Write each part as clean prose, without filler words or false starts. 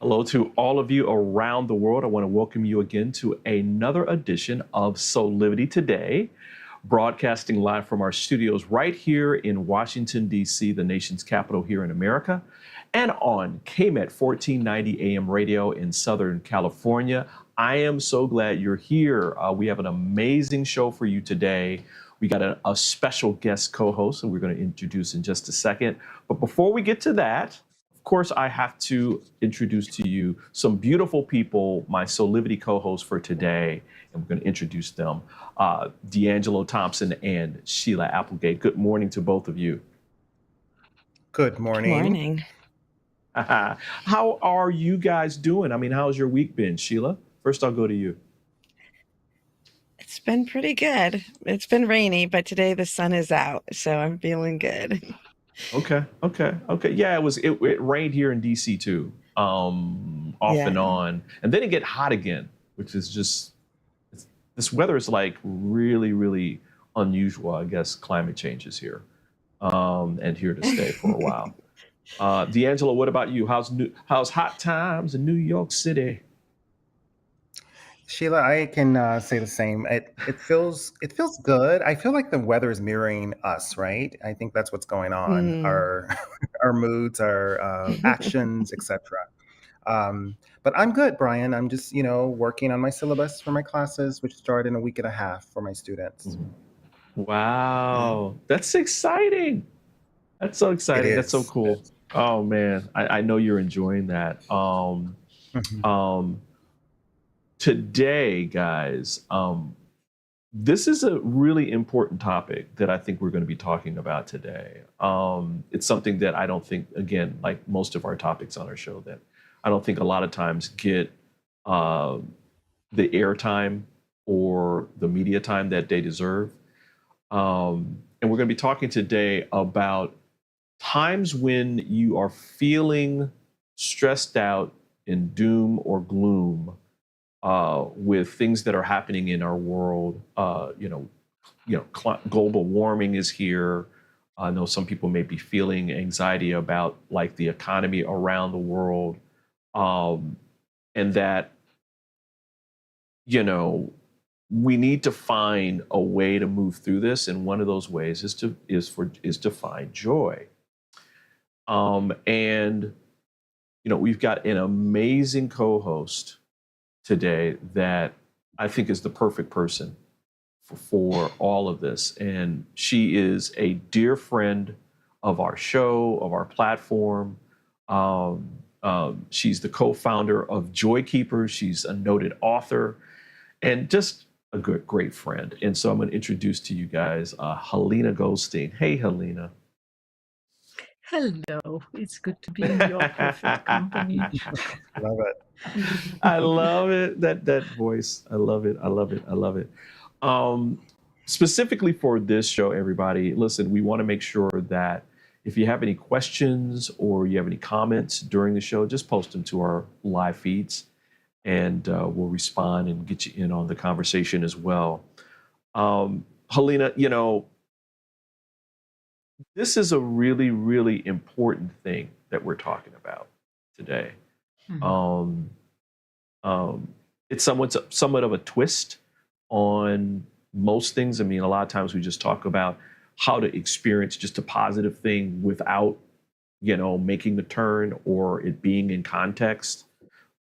Hello to all of you around the world. I want to welcome you again to another edition of Soulivity Today, broadcasting live from our studios right here in Washington, D.C., the nation's capital here in America, and on KMET 1490 AM radio in Southern California. I am so glad you're here. We have an amazing show for you today. We got a special guest co-host, and we're going to introduce in just a second. But before we get to that, of course, I have to introduce to you some beautiful people, my Soulivity co-hosts for today, and we're going to introduce them, D'Angelo Thompson and Sheila Applegate. Good morning to both of you. Good morning. Good morning. How are you guys doing? I mean, how's your week been, Sheila? First, I'll go to you. It's been pretty good. It's been rainy, but today the sun is out, so I'm feeling good. Okay. Yeah, it rained here in DC too, off and on, and then it get hot again, which is just this weather is like really, really unusual. I guess climate change is here, and here to stay for a while. D'Angelo, what about you? How's hot times in New York City? Sheila, I can say the same. It feels good. I feel like the weather is mirroring us, right? I think that's what's going on. Our moods, our actions, etc. But I'm good, Brian. I'm just working on my syllabus for my classes, which start in a week and a half for my students. Wow, that's exciting. That's so exciting. That's so cool. Oh man, I know you're enjoying that. Today, guys, this is a really important topic that I think we're going to be talking about today. It's something that I don't think, again, like most of our topics on our show, that I don't think a lot of times get the airtime or the media time that they deserve. And we're going to be talking today about times when you are feeling stressed out in doom or gloom with things that are happening in our world. Global warming is here. I know some people may be feeling anxiety about like the economy around the world, and that we need to find a way to move through this. And one of those ways is to find joy. And we've got an amazing co-host today that I think is the perfect person for all of this. And she is a dear friend of our show, of our platform. She's the co-founder of Joy Keepers. She's a noted author and just a great friend. And so I'm going to introduce to you guys Halina Goldstein. Hey, Halina. Hello, it's good to be in your perfect company. Love it. I love it. That voice. I love it. Specifically for this show, everybody, listen, we want to make sure that if you have any questions or you have any comments during the show, just post them to our live feeds and we'll respond and get you in on the conversation as well. Halina, this is a really, really important thing that we're talking about today. It's somewhat of a twist on most things. I mean, a lot of times we just talk about how to experience just a positive thing without, making the turn or it being in context.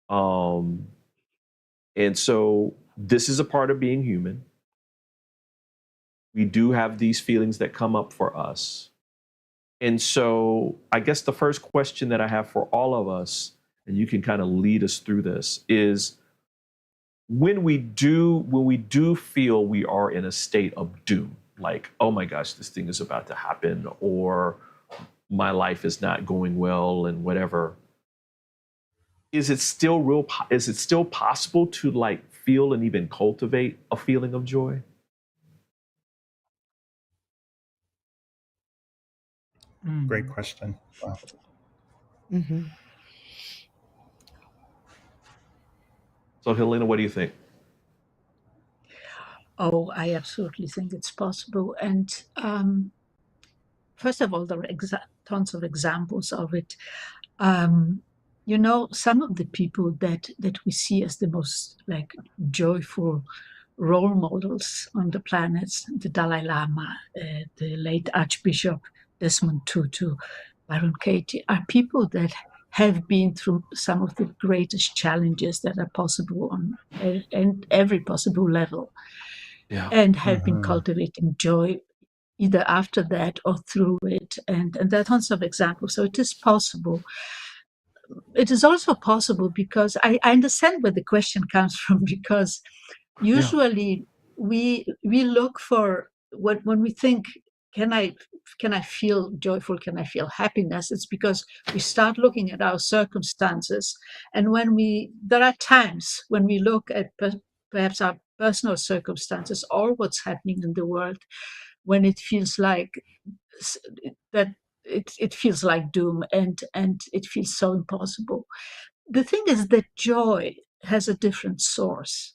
And so this is a part of being human. We do have these feelings that come up for us. And so I guess the first question that I have for all of us, and you can kind of lead us through this, is when we do feel we are in a state of doom, like, oh my gosh, this thing is about to happen, or my life is not going well and whatever, is it still possible to like feel and even cultivate a feeling of joy? Great question. Wow. So, Halina, what do you think? Oh, I absolutely think it's possible. And first of all, there are tons of examples of it. you know, some of the people that we see as the most like joyful role models on the planet, the Dalai Lama, the late Archbishop Desmond Tutu, Baron Katie, are people that have been through some of the greatest challenges that are possible on every possible level, Yeah. and have been Hmm. cultivating joy either after that or through it. And there are tons of examples. So it is possible. It is also possible because I understand where the question comes from, because Yeah. usually we look for when we think, can I feel joyful, can I feel happiness, it's because we start looking at our circumstances. And when we there are times when we look at perhaps our personal circumstances or what's happening in the world, when it feels like that it feels like doom, and it feels so impossible. The thing is that joy has a different source.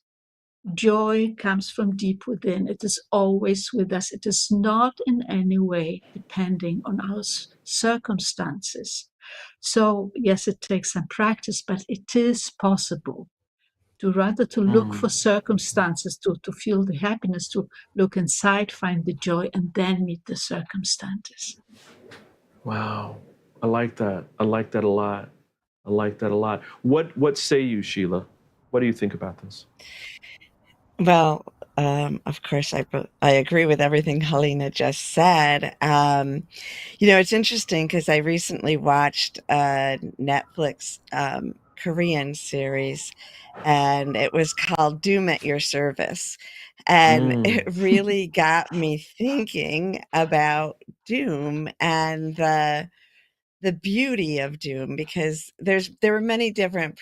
Joy comes from deep within. It is always with us. It is not in any way depending on our circumstances. So, yes, it takes some practice, but it is possible to rather to look Mm. for circumstances to feel the happiness, to look inside, find the joy, and then meet the circumstances. Wow. I like that. I like that a lot. I like that a lot. What say you, Sheila? What do you think about this? Well, of course, I agree with everything Halina just said. It's interesting because I recently watched a Netflix Korean series, and it was called Doom at Your Service. And it Mm. really got me thinking about doom and the beauty of doom, because there were many different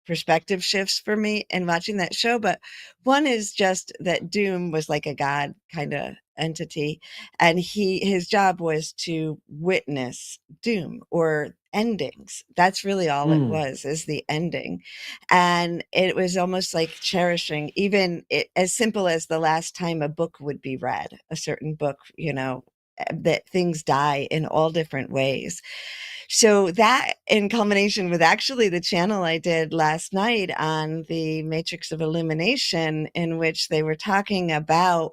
perspective shifts for me in watching that show. But one is just that doom was like a god kind of entity, and his job was to witness doom or endings. That's really all it Mm. was, is the ending. And it was almost like cherishing even as simple as the last time a book would be read, a certain book, that things die in all different ways. So that, in culmination with actually the channel I did last night on the Matrix of Illumination, in which they were talking about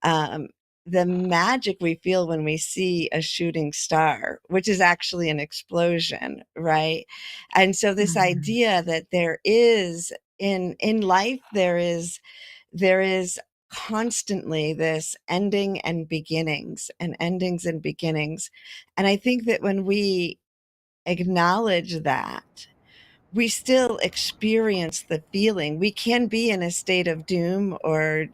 um, the magic we feel when we see a shooting star, which is actually an explosion, right? And so this Mhm. idea that there is in life, there is constantly this ending and beginnings and endings and beginnings. And I think that when we acknowledge that, we still experience the feeling. We can be in a state of doom or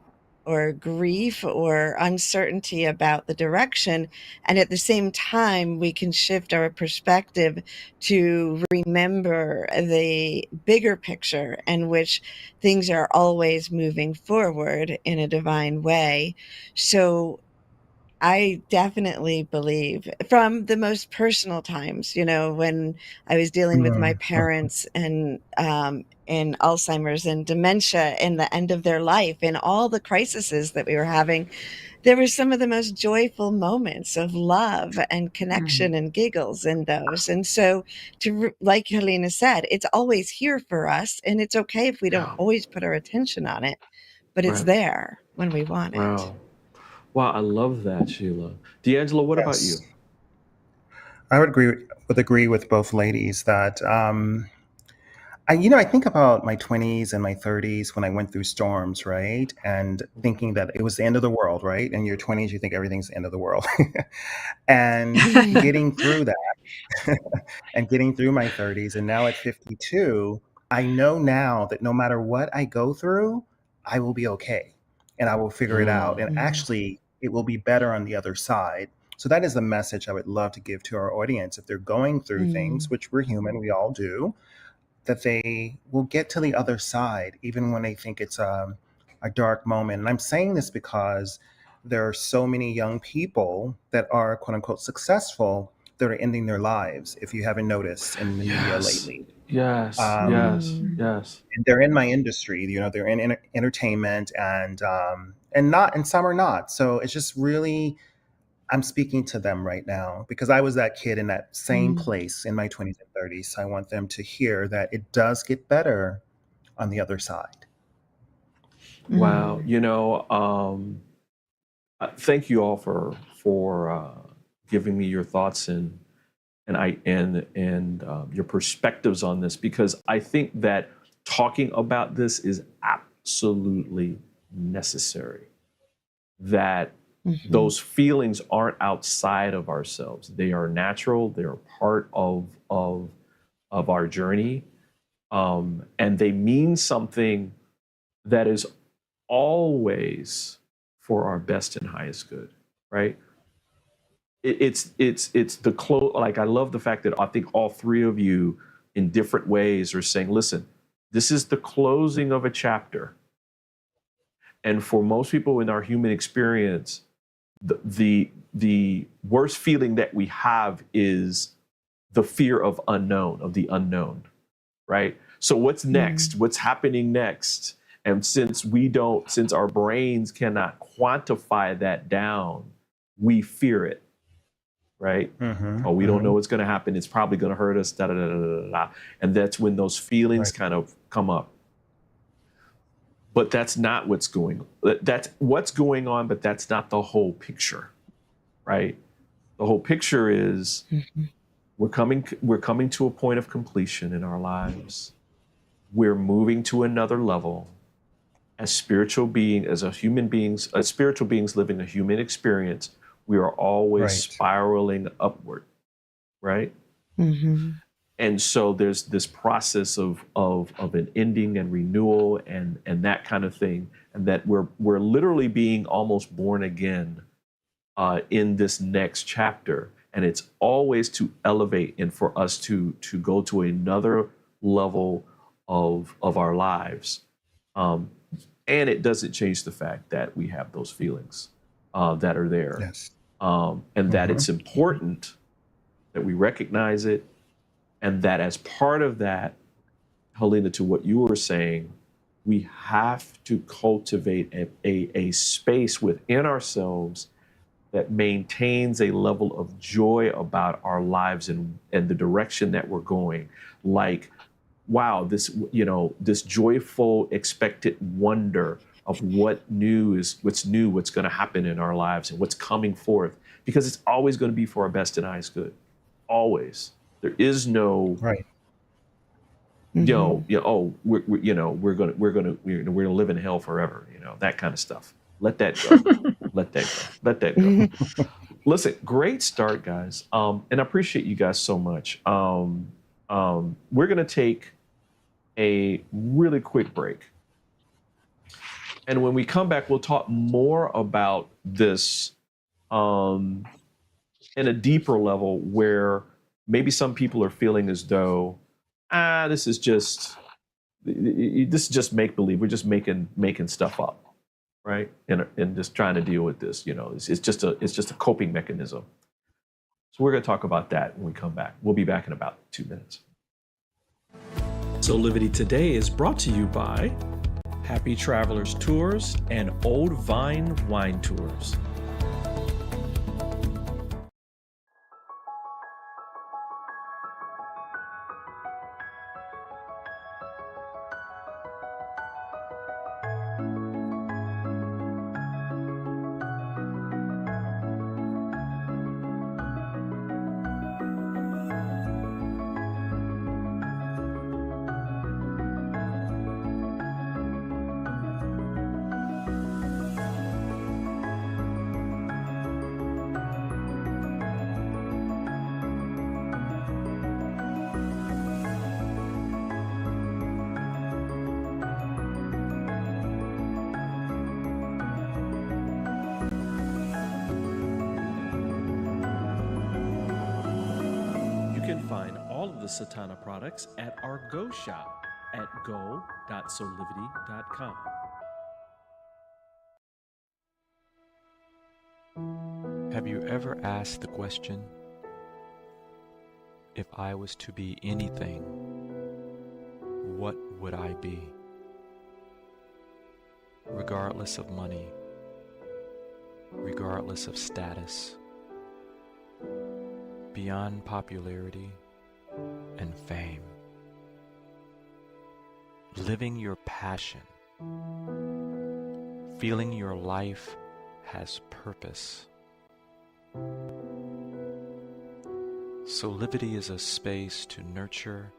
grief or uncertainty about the direction, and at the same time we can shift our perspective to remember the bigger picture, in which things are always moving forward in a divine way. So I definitely believe, from the most personal times, when I was dealing with my Mm. parents and Alzheimer's and dementia and the end of their life and all the crises that we were having, there were some of the most joyful moments of love and Mhm. connection and giggles in those. And so, like Helena said, it's always here for us, and it's okay if we don't Yeah. always put our attention on it, but it's Right. there when we want it. Wow. Wow. I love that, Sheila. D'Angelo, what about Yes, you? I would agree with both ladies that I think about my 20s and my 30s when I went through storms, right? And thinking that it was the end of the world, right? In your 20s, you think everything's the end of the world. And getting through that and getting through my 30s, and now at 52, I know now that no matter what I go through, I will be okay and I will figure it out. Mm. And Mm, actually, it will be better on the other side. So that is the message I would love to give to our audience. If they're going through things, mm. which we're human, we all do, that they will get to the other side, even when they think it's a dark moment. And I'm saying this because there are so many young people that are quote unquote successful that are ending their lives, if you haven't noticed in the media Yes. lately. Yes. Um, Yes. Mm. Yes. and they're in my industry, they're in entertainment and some are not. So it's just really I'm speaking to them right now because I was that kid in that same Mm. place in my 20s and 30s. So I want them to hear that it does get better on the other side. Wow. Mm. Thank you all for giving me your thoughts and your perspectives on this, because I think that talking about this is absolutely necessary. That Mhm. those feelings aren't outside of ourselves; they are natural. They are part of our journey, and they mean something that is always for our best and highest good, right? It's the close. Like, I love the fact that I think all three of you in different ways are saying, listen, this is the closing of a chapter. And for most people in our human experience, the worst feeling that we have is the fear of the unknown, right? So what's next? Mm. What's happening next? And since our brains cannot quantify that down, we fear it, right? Mm-hmm, Oh, we don't know mm-hmm. what's going to happen. It's probably going to hurt us. Da, da, da, da, da, da. And that's when those feelings Right. kind of come up. But that's not what's going on. That's what's going on, but that's not the whole picture, right? The whole picture is Mhm. we're coming to a point of completion in our lives. We're moving to another level as spiritual human beings, as spiritual beings living a human experience. We are always Right. spiraling upward, right? Mhm. And so there's this process of an ending and renewal and that kind of thing, and that we're literally being almost born again in this next chapter, and it's always to elevate and for us to go to another level of our lives, and it doesn't change the fact that we have those feelings that are there, Yes. and that Mm-hmm. it's important that we recognize it. And that as part of that, Halina, to what you were saying, we have to cultivate a space within ourselves that maintains a level of joy about our lives and the direction that we're going. Like, wow, this joyful, expected wonder of what's what's going to happen in our lives and what's coming forth, because it's always going to be for our best and highest good. Always. There is no, Right. Mhm. oh, we're gonna live in hell forever, that kind of stuff. Let that go. Let that go. Let that go. Mhm. Listen, great start, guys. And I appreciate you guys so much. We're gonna take a really quick break, and when we come back, we'll talk more about this in a deeper level, where maybe some people are feeling as though, this is just make believe. We're just making stuff up, right? And just trying to deal with this. It's just a coping mechanism. So we're going to talk about that when we come back. We'll be back in about 2 minutes. Soulivity Today is brought to you by Happy Travelers Tours and Old Vine Wine Tours. You can find all of the Satana products at our Go shop at go.soulivity.com. Have you ever asked the question, if I was to be anything, what would I be? Regardless of money, regardless of status, beyond popularity and fame. Living your passion. Feeling your life has purpose. Soulivity is a space to nurture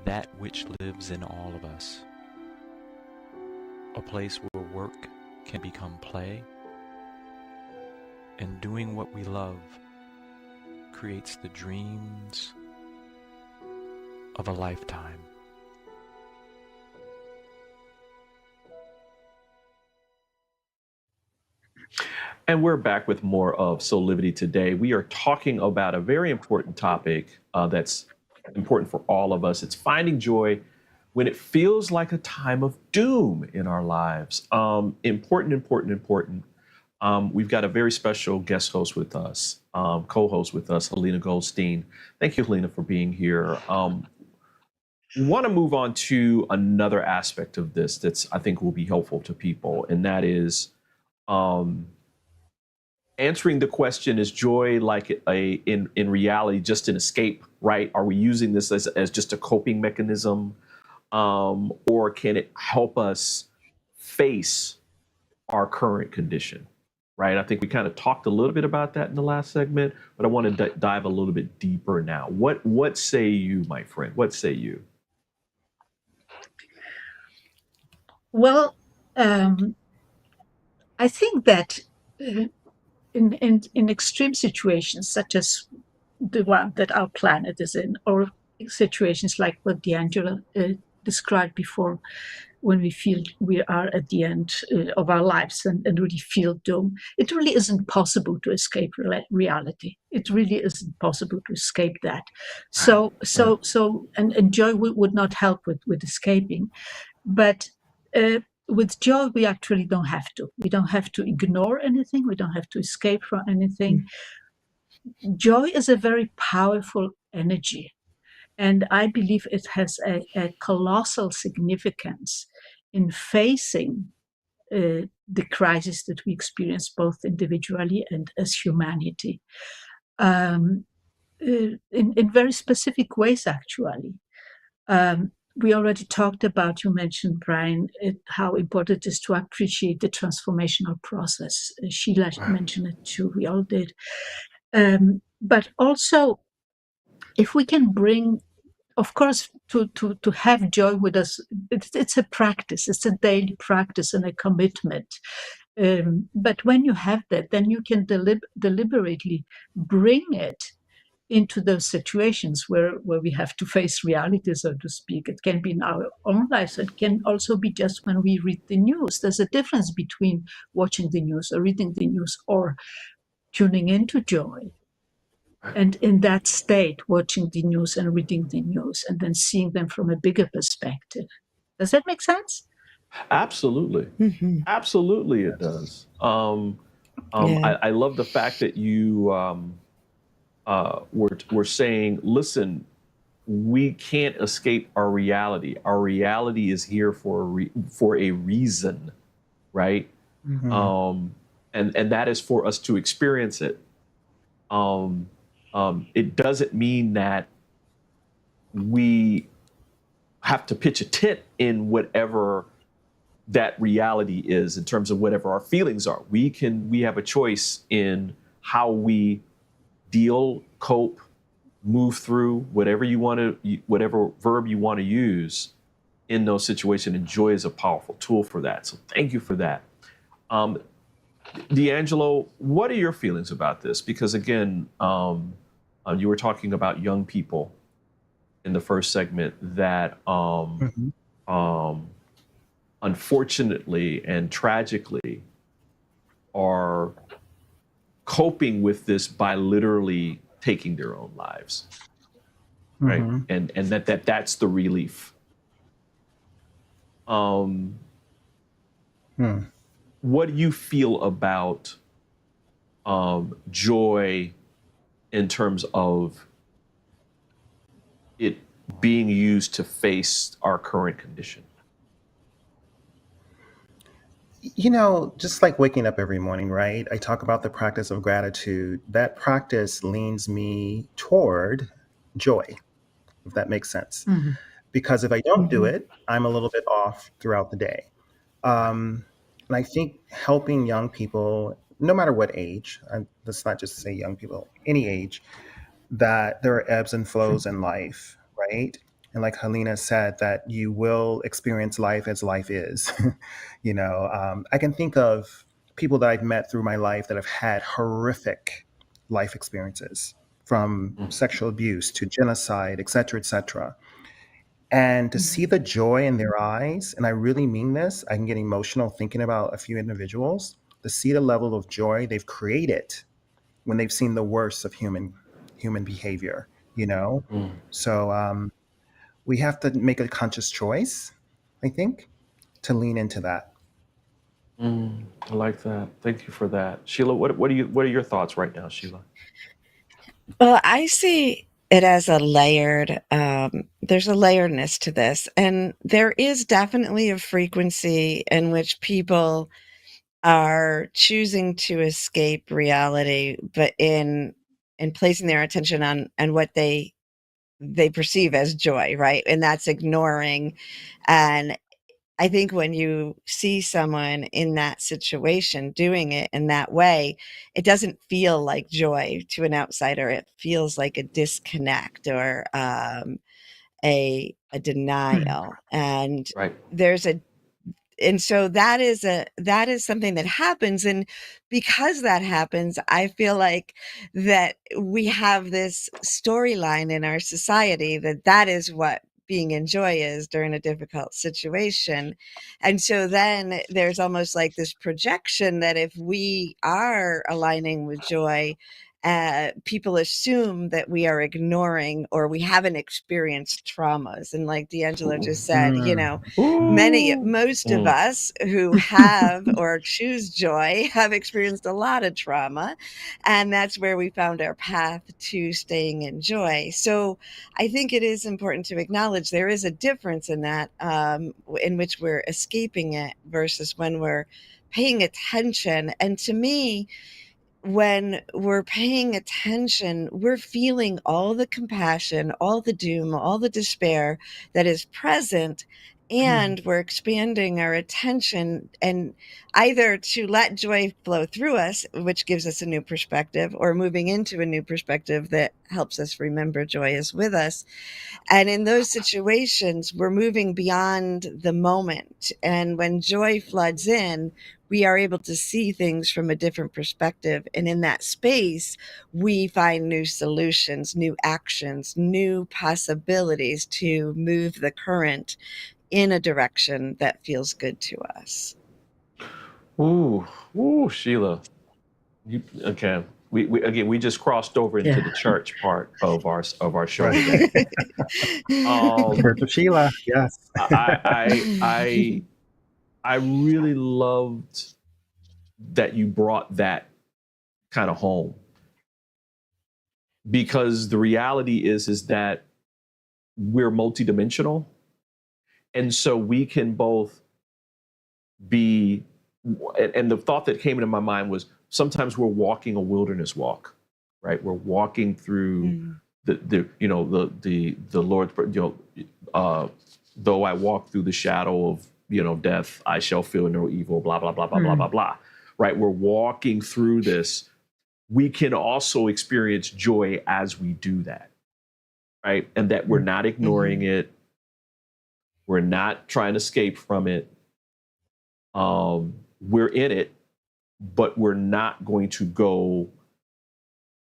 that which lives in all of us. A place where work can become play, and doing what we love creates the dreams of a lifetime. And we're back with more of Soulivity Today. We are talking about a very important topic that's important for all of us. It's finding joy when it feels like a time of doom in our lives. Important. We've got a very special guest host with us, co-host with us, Halina Goldstein. Thank you, Halina, for being here. We want to move on to another aspect of this that's, I think, will be helpful to people, and that is answering the question, is joy like in reality just an escape, right? Are we using this as just a coping mechanism? Or can it help us face our current condition, right? I think we kind of talked a little bit about that in the last segment, but I want to dive a little bit deeper now. What say you, my friend? What say you? Well, I think that in extreme situations such as the one that our planet is in, or situations like what D'Angelo described before, when we feel we are at the end of our lives and really feel doom, it really isn't possible to escape reality. It really isn't possible to escape that. So joy would not help with escaping, but with joy, we actually don't have to. We don't have to ignore anything. We don't have to escape from anything. Joy is a very powerful energy. And I believe it has a colossal significance in facing the crisis that we experience both individually and as humanity, in very specific ways, actually. We already talked about, you mentioned, Brian, how important it is to appreciate the transformational process. Sheila mentioned it too, we all did. But also, if we can bring, of course, to have joy with us, it's a practice, it's a daily practice and a commitment. But when you have that, then you can deliberately bring it into those situations where we have to face reality, so to speak. It can be in our own lives. It can also be just when we read the news. There's a difference between watching the news or reading the news or tuning into joy. And in that state, watching the news and reading the news and then seeing them from a bigger perspective. Does that make sense? Absolutely. Mhm. Absolutely, it does. Yeah. I love the fact that you we're saying, listen, we can't escape our reality. Our reality is here for a reason, right? Mhm. And that is for us to experience it. It doesn't mean that we have to pitch a tent in whatever that reality is in terms of whatever our feelings are. We have a choice in how we deal, cope, move through whatever verb you want to use in those situations. And joy is a powerful tool for that. So thank you for that. D'Angelo, what are your feelings about this? Because again, you were talking about young people in the first segment that unfortunately and tragically are coping with this by literally taking their own lives, right? And that's the relief. What do you feel about joy in terms of it being used to face our current condition? You know, just like waking up every morning, right? I talk about the practice of gratitude. That practice leans me toward joy, if that makes sense. Mhm. Because if I don't do Mhm. it, I'm a little bit off throughout the day. And I think helping young people, no matter what age, let's not just say young people, any age, that there are ebbs and flows in life, right? And like Halina said, that you will experience life as life is. I can think of people that I've met through my life that have had horrific life experiences, from Mm. sexual abuse to genocide, et cetera, et cetera. And to see Mhm. the joy in their eyes, and I really mean this, I can get emotional thinking about a few individuals, to see the level of joy they've created when they've seen the worst of human behavior, you know? Mm. So we have to make a conscious choice, I think, to lean into that. Mm. I like that. Thank you for that. Sheila, what are your thoughts right now, Sheila? Well, I see it as a layered, there's a layeredness to this. And there is definitely a frequency in which people are choosing to escape reality, but in placing their attention on what they perceive as joy, right? And that's ignoring. And I think when you see someone in that situation doing it in that way, it doesn't feel like joy to an outsider. It feels like a disconnect or a Mhm. denial. And Right. there's a and so that is something that happens, and because that happens, I feel like that we have this storyline in our society that that is what being in joy is during a difficult situation. And so then there's almost like this projection that if we are aligning with joy, people assume that we are ignoring or we haven't experienced traumas. And like D'Angelo Ooh. just said, Mm. Ooh. most of Mm. us who have or choose joy have experienced a lot of trauma. And that's where we found our path to staying in joy. So I think it is important to acknowledge there is a difference in that, in which we're escaping it versus when we're paying attention. And to me, when we're paying attention, we're feeling all the compassion, all the doom, all the despair that is present. Mhm. And we're expanding our attention and either to let joy flow through us, which gives us a new perspective, or moving into a new perspective that helps us remember joy is with us. And in those situations, we're moving beyond the moment. And when joy floods in, we are able to see things from a different perspective. And in that space, we find new solutions, new actions, new possibilities to move the current in a direction that feels good to us. Ooh. Ooh, Sheila. Okay. We just crossed over into Yeah. the church part of our show Right. today. Um, Church of Sheila, yes. I I really loved that you brought that kind of home, because the reality is that we're multidimensional, and so we can both be. And the thought that came into my mind was, sometimes we're walking a wilderness walk, right? We're walking through Mm, the Lord, though I walk through the shadow of death, I shall feel no evil, blah blah blah blah blah blah Mm. blah, right? We're walking through this. We can also experience joy as we do that, right? And that we're not ignoring mhm, it, we're not trying to escape from it. We're in it, but we're not going to go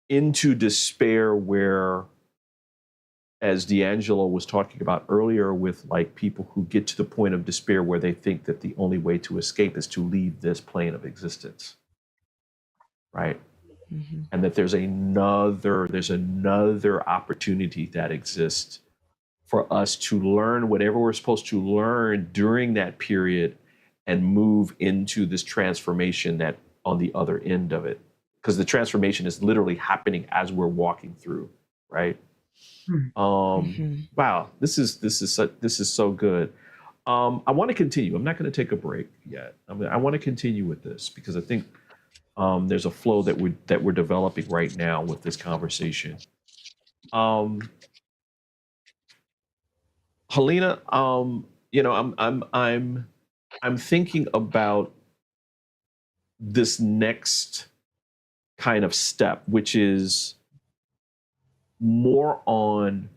into despair where, as D'Angelo was talking about earlier, with like people who get to the point of despair where they think that the only way to escape is to leave this plane of existence, right? mhm, And that there's another opportunity that exists for us to learn whatever we're supposed to learn during that period and move into this transformation that on the other end of it, because the transformation is literally happening as we're walking through, right? Mm. um mhm. wow, this is so good. I want to continue. I'm not going to take a break yet. I want to continue with this because I think there's a flow that we're developing right now with this conversation. Halina, I'm thinking about this next kind of step, which is more on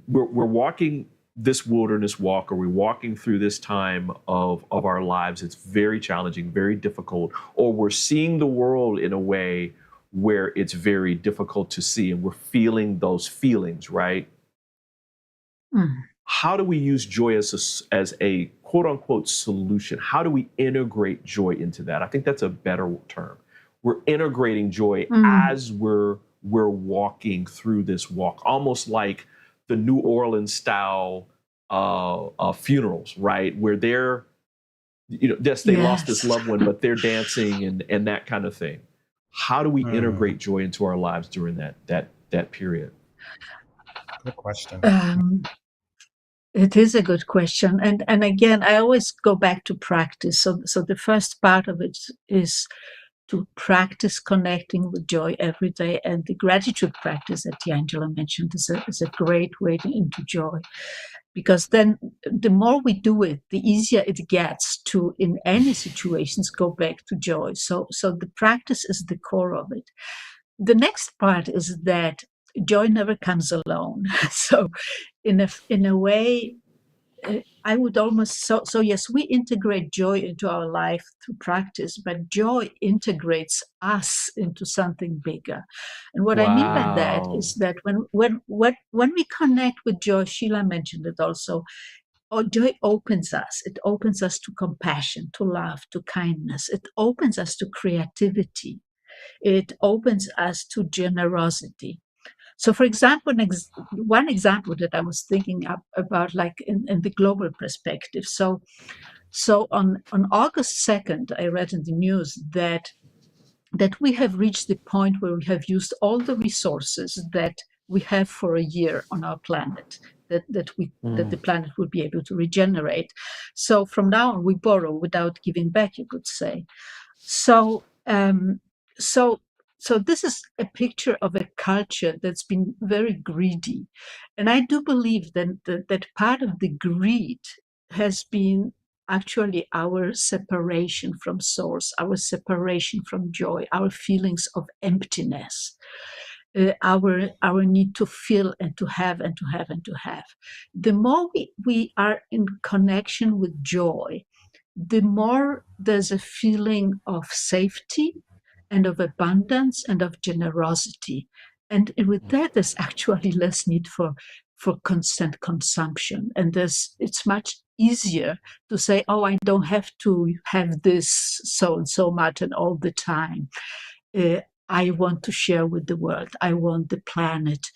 we're walking this wilderness walk, or we're walking through this time of our lives. It's very challenging, very difficult, or we're seeing the world in a way where it's very difficult to see, and we're feeling those feelings, right? How do we use joy as a quote unquote solution? How do we integrate joy into that? I think that's a better term. We're integrating joy as we're walking through this walk, almost like the New Orleans style funerals, right? Where they're, yes, they lost this loved one, but they're dancing and that kind of thing. How do we integrate joy into our lives during that period? Good question. It is a good question, and again, I always go back to practice. So the first part of it is to practice connecting with joy every day, and the gratitude practice that Angela mentioned is a great way into joy, because then the more we do it, the easier it gets to, in any situations, go back to joy. So the practice is the core of it. The next part is that joy never comes alone. So in a way, I would almost, so yes, we integrate joy into our life through practice, but joy integrates us into something bigger. And what I mean by that is that when we connect with joy, Sheila mentioned it also, joy opens us. It opens us to compassion, to love, to kindness. It opens us to creativity. It opens us to generosity. So, for example, one example that I was thinking about, like in the global perspective. So on August 2nd, I read in the news that we have reached the point where we have used all the resources that we have for a year on our planet, that the planet would be able to regenerate. So from now on, we borrow without giving back, you could say. So this is a picture of a culture that's been very greedy. And I do believe that part of the greed has been actually our separation from source, our separation from joy, our feelings of emptiness, our need to feel and to have and to have and to have. The more we are in connection with joy, the more there's a feeling of safety and of abundance and of generosity. And with that, there's actually less need for constant consumption. And it's much easier to say, oh, I don't have to have this so and so much and all the time. I want to share with the world. I want the planet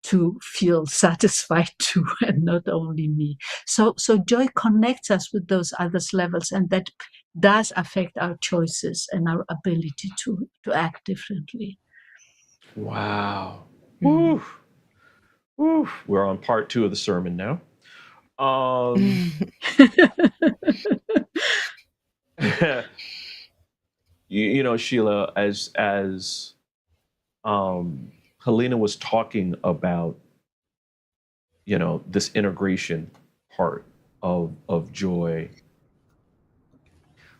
to feel satisfied too, and not only me. So joy connects us with those other levels, and that does affect our choices and our ability to act differently. Wow. Woo. Woo. We're on part 2 of the sermon now. Sheila, as Halina was talking about, this integration part of joy,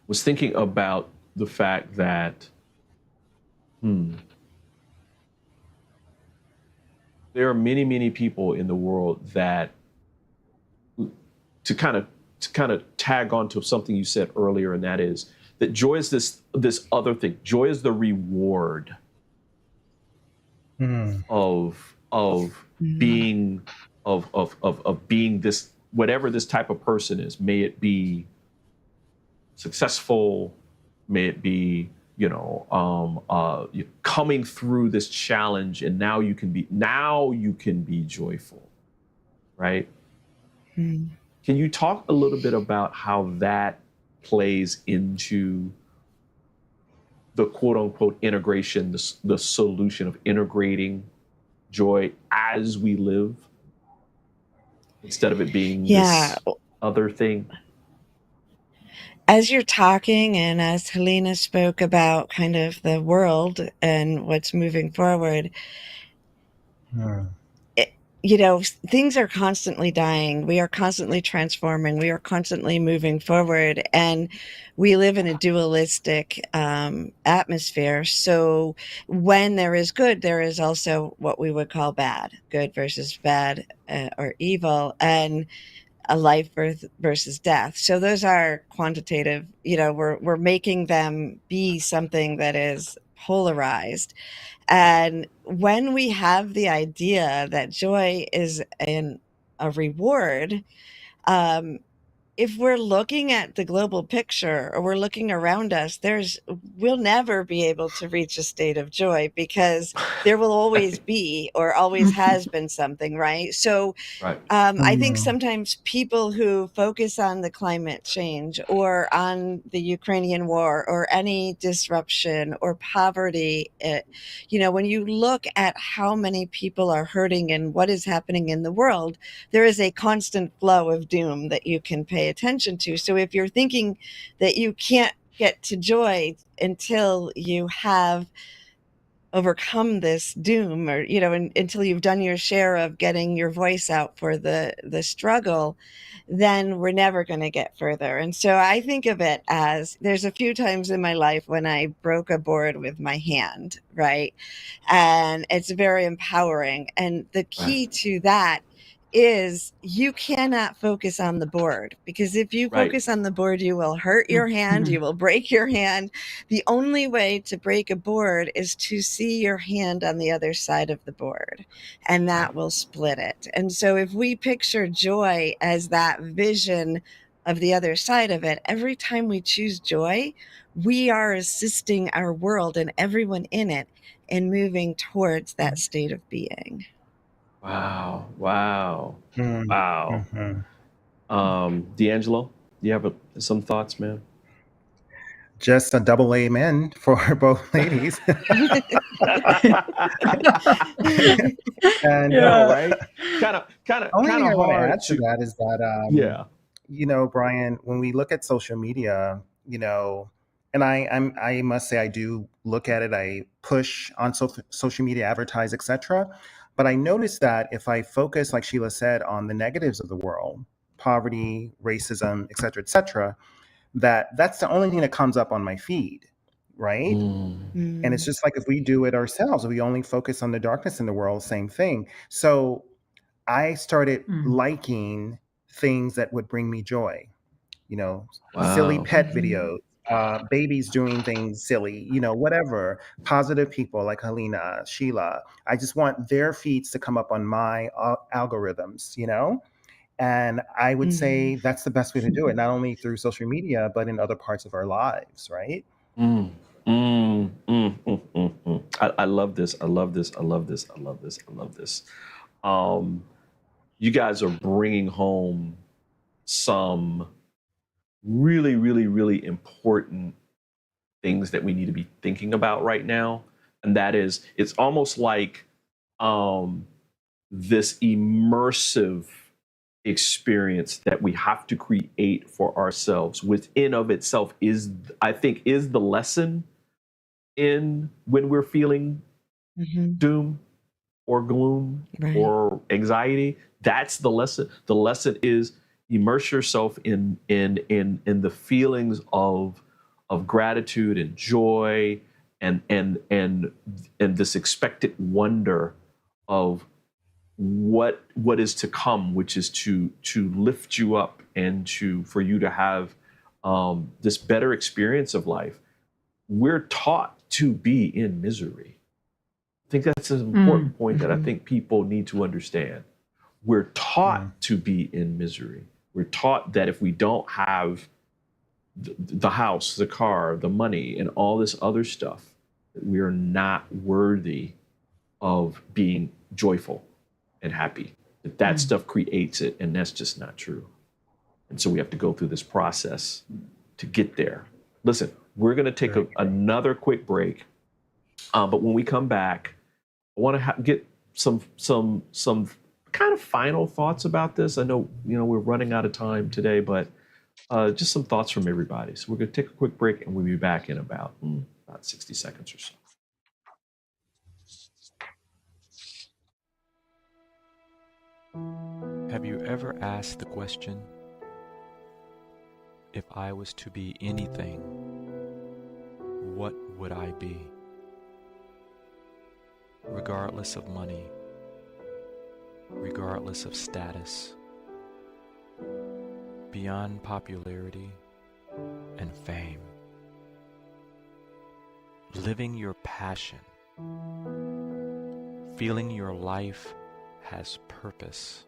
was thinking about the fact that there are many, many people in the world that, to kind of tag onto something you said earlier, and that is that joy is this other thing. Joy is the reward of being of being this, whatever this type of person is. May it be successful, may it be coming through this challenge, and now you can be joyful, right? Can you talk a little bit about how that plays into the quote unquote integration, the solution of integrating joy as we live, instead of it being this other thing? As you're talking, and as Halina spoke about kind of the world and what's moving forward, Hmm. things are constantly dying. We are constantly transforming. We are constantly moving forward. And we live in a dualistic atmosphere. So when there is good, there is also what we would call bad, good versus bad or evil, and a life versus death. So those are quantitative, we're making them be something that is polarized. And when we have the idea that joy is a reward, um, if we're looking at the global picture or we're looking around us, we'll never be able to reach a state of joy because there will always be or always has been something, right? So Right. I think Hmm. sometimes people who focus on the climate change or on the Ukrainian war or any disruption or poverty, when you look at how many people are hurting and what is happening in the world, there is a constant flow of doom that you can pay attention to. So if you're thinking that you can't get to joy until you have overcome this doom or until you've done your share of getting your voice out for the struggle, then we're never going to get further. And so I think of it as there's a few times in my life when I broke a board with my hand, right? And it's very empowering. And the Right. key to that is you cannot focus on the board, because if you Right. focus on the board, you will hurt your hand, you will break your hand. The only way to break a board is to see your hand on the other side of the board, and that will split it. And so if we picture joy as that vision of the other side of it, every time we choose joy, we are assisting our world and everyone in it in moving towards that state of being. Wow. Wow. Hmm. Wow. Hmm. D'Angelo, you have some thoughts, man? Just a double amen for both ladies. And No, Yeah. right? only Kind thing of I want to hard add to to. that is that, Yeah. Brian, when we look at social media, and I must say I do look at it. I push on social media, advertise, etc. But I noticed that if I focus, like Sheila said, on the negatives of the world, poverty, racism, etc., that's the only thing that comes up on my feed, right? Mm. And it's Mm. just like if we do it ourselves, we only focus on the darkness in the world, same thing. So I started Mm. liking things that would bring me joy, silly Wow. pet Mhm. videos, babies doing things silly, whatever, positive people like Halina, Sheila. I just want their feeds to come up on my algorithms, And I would Mhm. say that's the best way to do it, not only through social media, but in other parts of our lives, right? Mm. Mm. I love this. I love this. I love this. I love this. I love this. Um, you guys are bringing home some really, really, really important things that we need to be thinking about right now. And that is, it's almost like um, this immersive experience that we have to create for ourselves within of itself is, I think, is the lesson in when we're feeling Mhm. doom or gloom Right. or anxiety. That's the lesson. The lesson is immerse yourself in the feelings of gratitude and joy and this expected wonder of what is to come, which is to lift you up and for you to have this better experience of life. We're taught to be in misery. I think that's an Mm. important point that I Mhm. think people need to understand. We're Mm, taught to be in misery. We're taught that if we don't have the house, the car, the money, and all this other stuff, that we are not worthy of being joyful and happy. That Mm. stuff creates it, and that's just not true. And so we have to go through this process to get there. Listen, we're going to take very true. another quick break, but when we come back, I want to get some kind of final thoughts about this. I know, we're running out of time today, but just some thoughts from everybody. So we're going to take a quick break, and we'll be back in about 60 seconds or so. Have you ever asked the question, if I was to be anything, what would I be? Regardless of money, regardless of status, beyond popularity and fame, living your passion, feeling your life has purpose.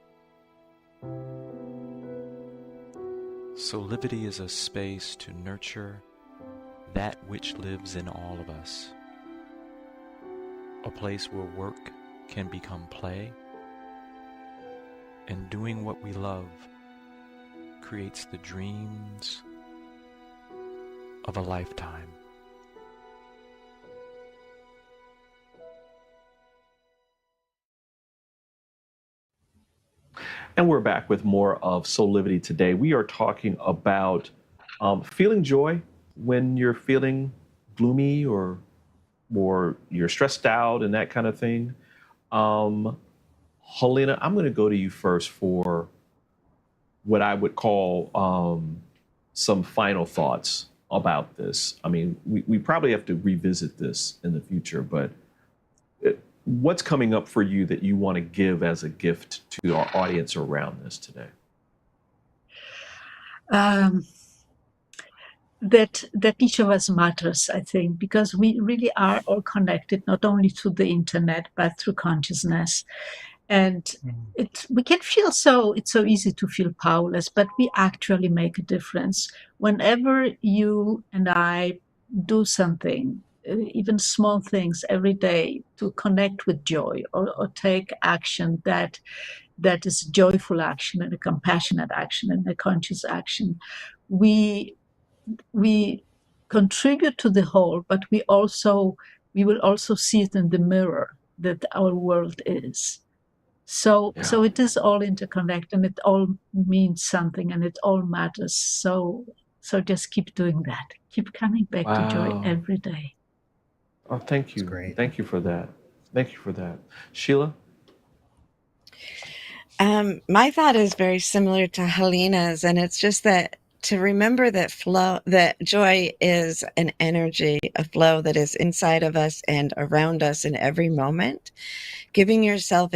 Soulivity is a space to nurture that which lives in all of us. A place where work can become play, and doing what we love creates the dreams of a lifetime. And we're back with more of Soulivity today. We are talking about feeling joy when you're feeling gloomy or you're stressed out and that kind of thing. Halina, I'm going to go to you first for what I would call some final thoughts about this. I mean, we probably have to revisit this in the future, but what's coming up for you that you want to give as a gift to our audience around this today? That each of us matters, I think, because we really are all connected, not only through the internet, but through consciousness. And we can feel it's so easy to feel powerless, but we actually make a difference. Whenever you and I do something, even small things every day to connect with joy or take action that is joyful action and a compassionate action and a conscious action, we contribute to the whole, but we will also see it in the mirror that our world is. So it is all interconnected, and it all means something, and it all matters. So just keep doing that. Keep coming back to joy every day. Oh, thank you. Great. Thank you for that. Thank you for that. Sheila? My thought is very similar to Halina's, and it's just that to remember that joy is an energy, a flow that is inside of us and around us in every moment. Giving yourself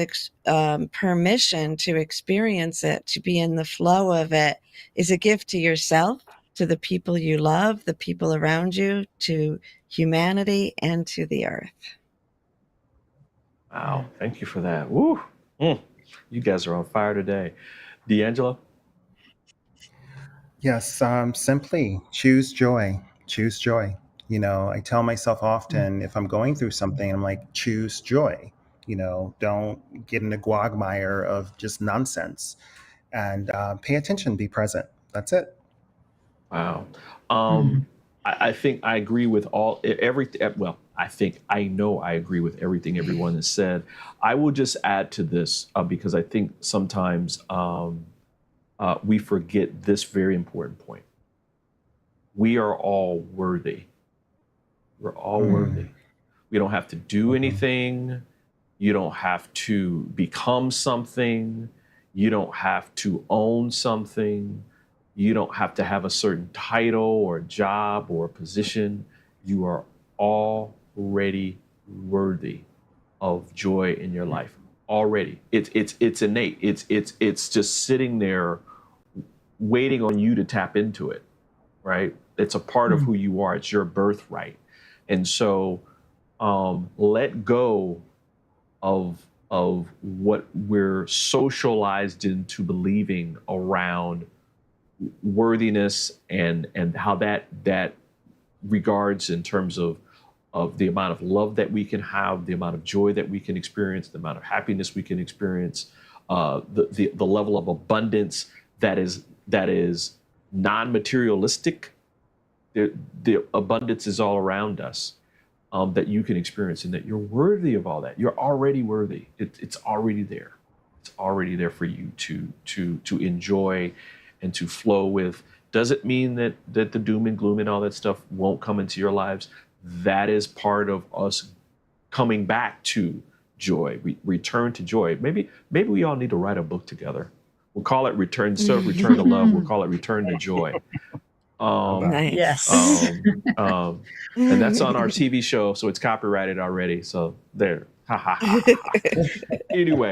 permission to experience it, to be in the flow of it, is a gift to yourself, to the people you love, the people around you, to humanity, and to the earth. Wow, thank you for that. Woo! You guys are on fire today. D'Angelo? Yes, simply choose joy. Choose joy. I tell myself often if I'm going through something, I'm like, choose joy. Don't get in a quagmire of just nonsense, and pay attention, be present. That's it. Wow. I think I agree with everything. Well, I know I agree with everything everyone has said. I will just add to this because I think sometimes we forget this very important point. We are all worthy. We're all worthy. We don't have to do anything. You don't have to become something. You don't have to own something. You don't have to have a certain title or job or position. You are already worthy of joy in your life. Already. It's innate. It's just sitting there waiting on you to tap into it, right? It's a part of who you are. It's your birthright. And so let go of what we're socialized into believing around worthiness and how that regards in terms of the amount of love that we can have, the amount of joy that we can experience, the amount of happiness we can experience, the level of abundance that is non-materialistic. The abundance is all around us that you can experience, and that you're worthy of all that. You're already worthy. It's already there. already there for you to enjoy and to flow with. Does it mean that the doom and gloom and all that stuff won't come into your lives? That is part of us coming back to joy. Return to joy. Maybe we all need to write a book together. We'll call it Return. Instead of Return to Love, we'll call it Return to Joy. Nice. Yes. And that's on our TV show, so it's copyrighted already. So there. Ha ha ha. Ha. Anyway,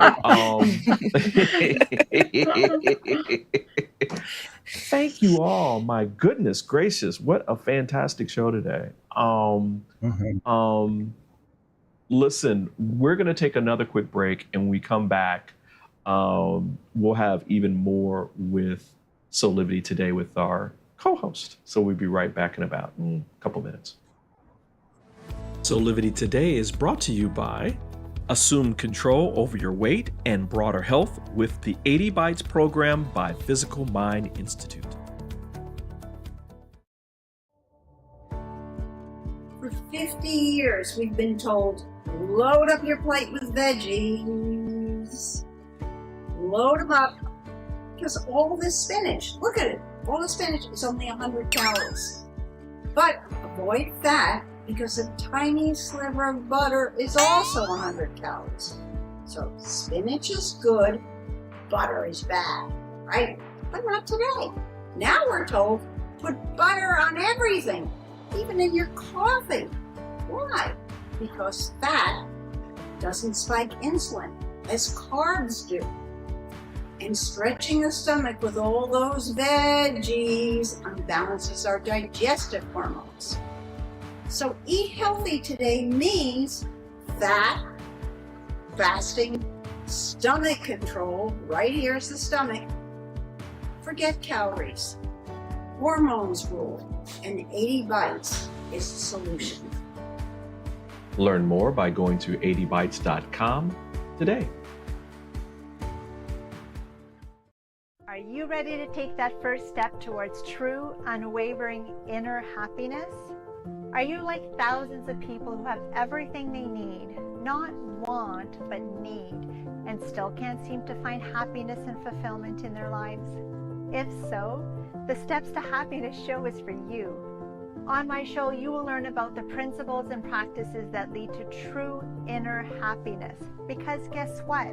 thank you all. My goodness gracious, what a fantastic show today. Listen, we're going to take another quick break, and we come back. We'll have even more with Soulivity Today with our co-host. So we'll be right back in about a couple minutes. Soulivity Today is brought to you by Assume control over your weight and broader health with the 80 Bites program by Physical Mind Institute. For 50 years, we've been told, load up your plate with veggies. Load them up. Because all this spinach, look at it, all the spinach is only 100 calories. But avoid fat, because a tiny sliver of butter is also 100 calories. So spinach is good, butter is bad, right? But not today. Now we're told, put butter on everything, even in your coffee. Why? Because fat doesn't spike insulin, as carbs do. And stretching the stomach with all those veggies unbalances our digestive hormones. So eat healthy today means fat, fasting, stomach control. Right here's the stomach. Forget calories. Hormones rule, and 80 Bites is the solution. Learn more by going to 80bites.com today. Are you ready to take that first step towards true, unwavering inner happiness? Are you like thousands of people who have everything they need, not want, but need, and still can't seem to find happiness and fulfillment in their lives? If so, the Steps to Happiness show is for you. On my show, you will learn about the principles and practices that lead to true inner happiness. Because guess what?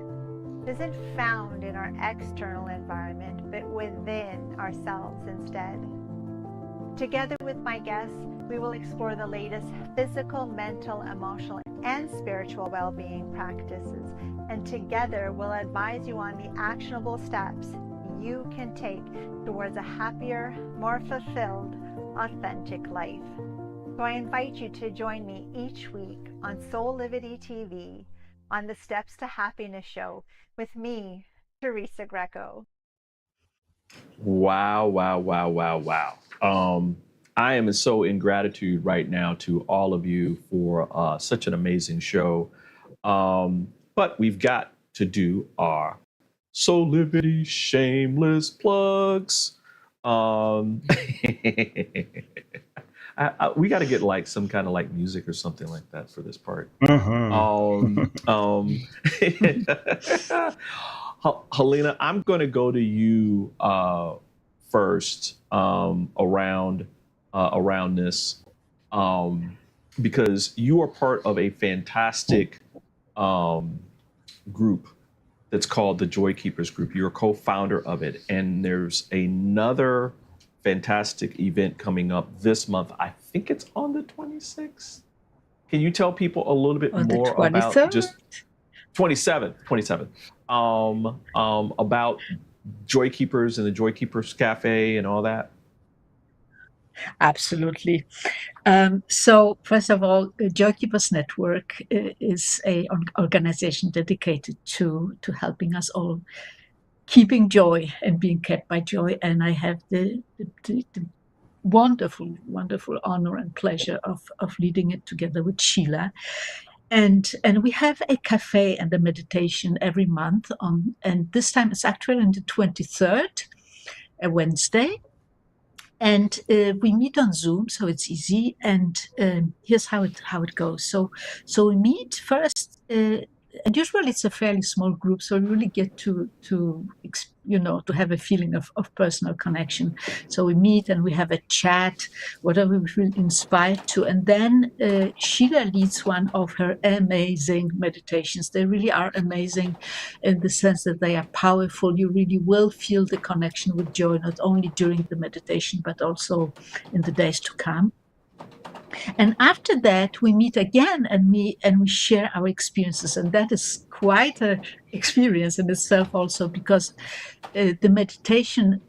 It isn't found in our external environment, but within ourselves instead. Together with my guests, we will explore the latest physical, mental, emotional, and spiritual well-being practices. And together, we'll advise you on the actionable steps you can take towards a happier, more fulfilled, authentic life. So I invite you to join me each week on Soulivity TV on the Steps to Happiness show with me, Teresa Greco. Wow, wow, wow, wow, wow. I am so in gratitude right now to all of you for such an amazing show. But we've got to do our Soulivity shameless plugs. We got to get like some kind of like music or something like that for this part. Halina, I'm going to go to you first around this because you are part of a fantastic group that's called the Joy Keepers Group. You're a co-founder of it, and there's another fantastic event coming up this month. I think it's on the 26th. Can you tell people a little bit more about just 27 about Joy Keepers and the Joy Keepers Cafe and all that? Absolutely. So first of all, Joy Keepers Network is an organization dedicated to helping us all keeping joy and being kept by joy. And I have the wonderful, wonderful honor and pleasure of leading it together with Sheila. And we have a cafe and a meditation every month and this time it's actually on the 23rd, a Wednesday. And we meet on Zoom, so it's easy. And here's how it goes. So we meet first usually it's a fairly small group, so you really get to have a feeling of personal connection. So we meet and we have a chat, whatever we feel inspired to, and then Sheila leads one of her amazing meditations. They really are amazing in the sense that they are powerful. You really will feel the connection with joy, not only during the meditation, but also in the days to come. And after that, we meet again and we share our experiences, and that is quite an experience in itself, also because the meditation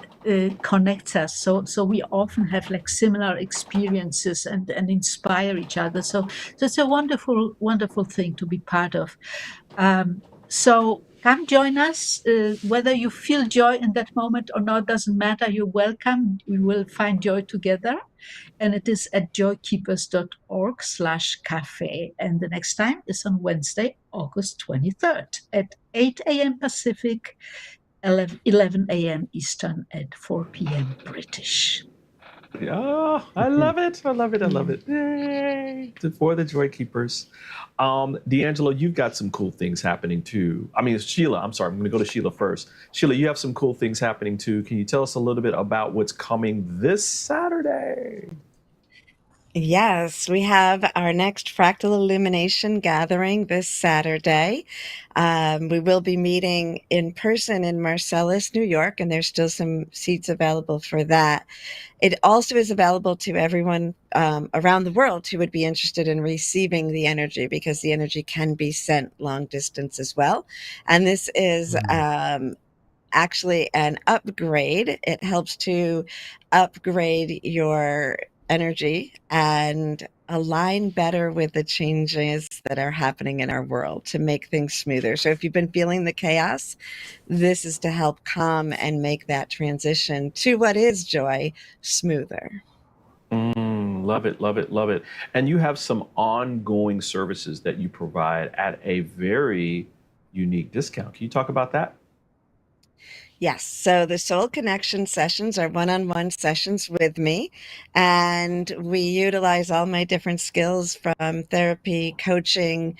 connects us. So we often have like similar experiences and inspire each other. So it's a wonderful, wonderful thing to be part of. So come join us. Whether you feel joy in that moment or not doesn't matter. You're welcome. We will find joy together. And it is at joykeepers.org/cafe. And the next time is on Wednesday, August 23rd at 8 a.m. Pacific, 11 a.m. Eastern, at 4 p.m. British. Oh, I love it. I love it. I love it. Yay. For the Joy Keepers. D'Angelo, you've got some cool things happening too. I mean, Sheila, I'm sorry. I'm going to go to Sheila first. Sheila, you have some cool things happening too. Can you tell us a little bit about what's coming this Saturday? Yes, we have our next Fractal Illumination gathering this Saturday. We will be meeting in person in Marcellus, New York, and there's still some seats available for that. It also is available to everyone around the world who would be interested in receiving the energy, because the energy can be sent long distance as well. And this is actually an upgrade. It helps to upgrade your energy and align better with the changes that are happening in our world to make things smoother. So if you've been feeling the chaos, this is to help calm and make that transition to what is joy smoother. Love it, love it, love it. And you have some ongoing services that you provide at a very unique discount. Can you talk about that? Yes. So the Soul Connection sessions are one-on-one sessions with me, and we utilize all my different skills from therapy, coaching,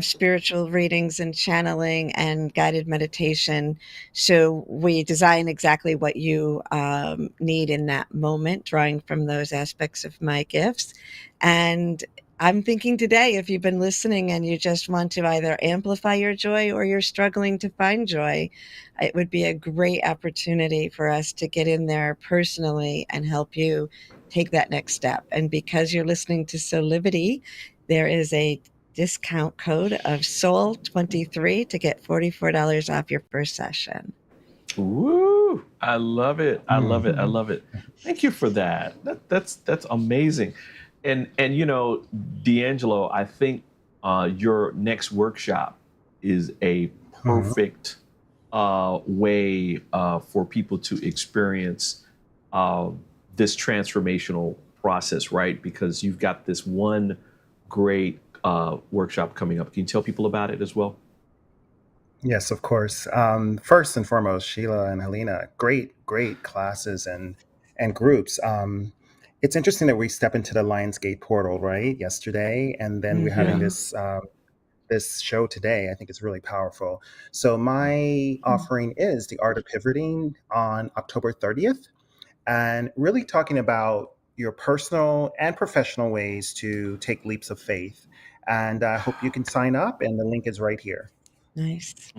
spiritual readings and channeling, and guided meditation. So we design exactly what you need in that moment, drawing from those aspects of my gifts. And I'm thinking today, if you've been listening and you just want to either amplify your joy or you're struggling to find joy, it would be a great opportunity for us to get in there personally and help you take that next step. And because you're listening to Soulivity, there is a discount code of SOUL23 to get $44 off your first session. Woo! I love it. I love it. I love it. Thank you for that. That's amazing. And you know, D'Angelo, I think your next workshop is a perfect way for people to experience this transformational process, right? Because you've got this one great workshop coming up. Can you tell people about it as well? Yes, of course. First and foremost, Sheila and Halina, great classes and groups. It's interesting that we step into the Lionsgate portal, right? Yesterday, and then we're having this show today. I think it's really powerful. So my offering is The Art of Pivoting on October 30th, and really talking about your personal and professional ways to take leaps of faith. And I hope you can sign up, and the link is right here. Nice.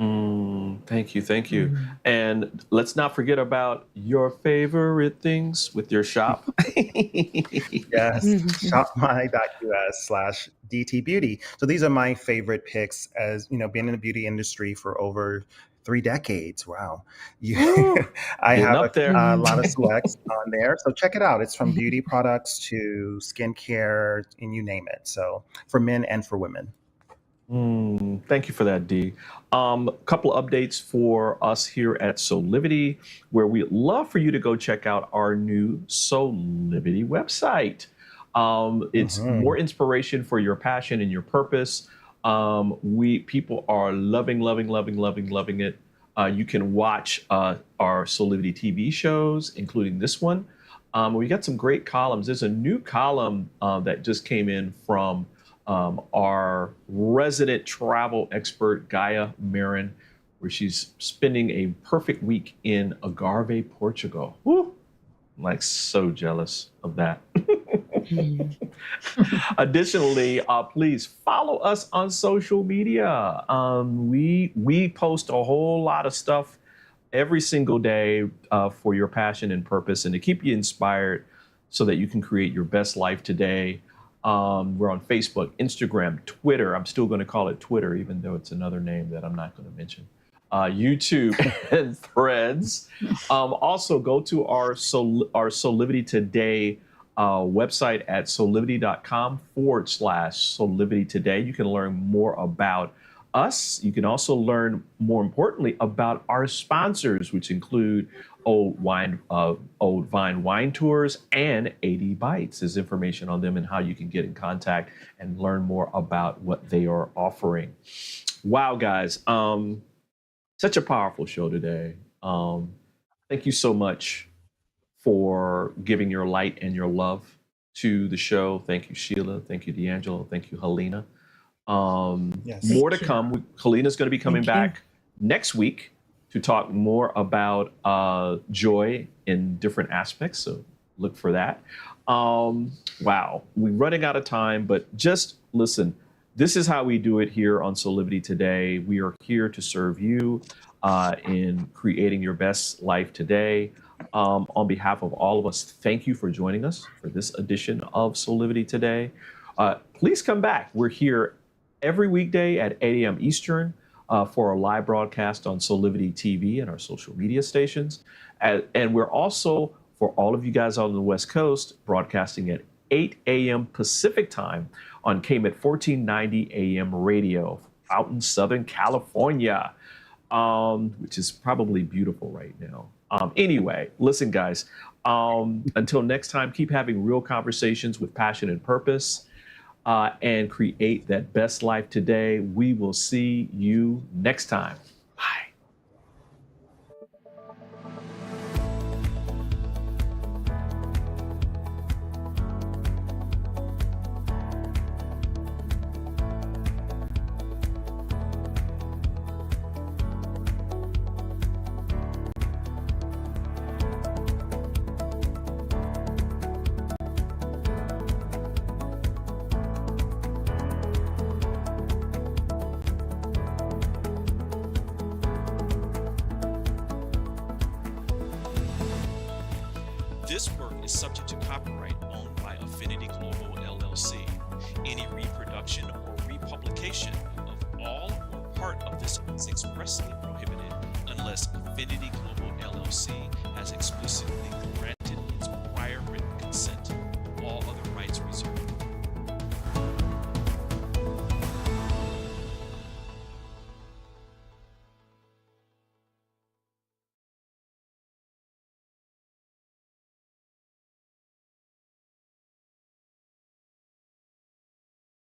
Thank you. And let's not forget about your favorite things with your shop. Yes, shopmy.us/DTBeauty. So these are my favorite picks, as you know, being in the beauty industry for over 3 decades. Wow. I Getting have up there. a lot of selects on there. So check it out. It's from beauty products to skincare, and you name it. So for men and for women. Thank you for that, Dee. Couple updates for us here at Soulivity, where we'd love for you to go check out our new Soulivity website. It's more inspiration for your passion and your purpose. People are loving it. You can watch our Soulivity TV shows, including this one. We got some great columns. There's a new column that just came in from our resident travel expert, Gaia Marin, where she's spending a perfect week in Algarve, Portugal. Woo! I'm like so jealous of that. Additionally, please follow us on social media. We post a whole lot of stuff every single day for your passion and purpose and to keep you inspired so that you can create your best life today. We're on Facebook, Instagram, Twitter. I'm still going to call it Twitter, even though it's another name that I'm not going to mention. YouTube and Threads. Also, go to our Soulivity Today website at soulivity.com/Soulivity Today. You can learn more about us. You can also learn, more importantly, about our sponsors, which include Old Vine Wine Tours and 80 Bites. There's information on them and how you can get in contact and learn more about what they are offering. Wow, guys. Such a powerful show today. Thank you so much for giving your light and your love to the show. Thank you, Sheila. Thank you, D'Angelo. Thank you, Halina. Yes. More to come. Halina's going to be coming back next week to talk more about joy in different aspects. So look for that. Wow, we're running out of time, but just listen. This is how we do it here on Soulivity Today. We are here to serve you in creating your best life today. On behalf of all of us, thank you for joining us for this edition of Soulivity Today. Please come back. We're here every weekday at 8 a.m. Eastern for a live broadcast on Soulivity TV and our social media stations. And we're also, for all of you guys on the West Coast, broadcasting at 8 a.m. Pacific time on KMET 1490 AM radio out in Southern California, which is probably beautiful right now. Anyway, listen, guys, until next time, keep having real conversations with passion and purpose and create that best life today. We will see you next time. Bye. This work is subject to copyright owned by Affinity Global LLC. Any reproduction or republication of all or part of this is expressly prohibited unless Affinity Global LLC has explicitly granted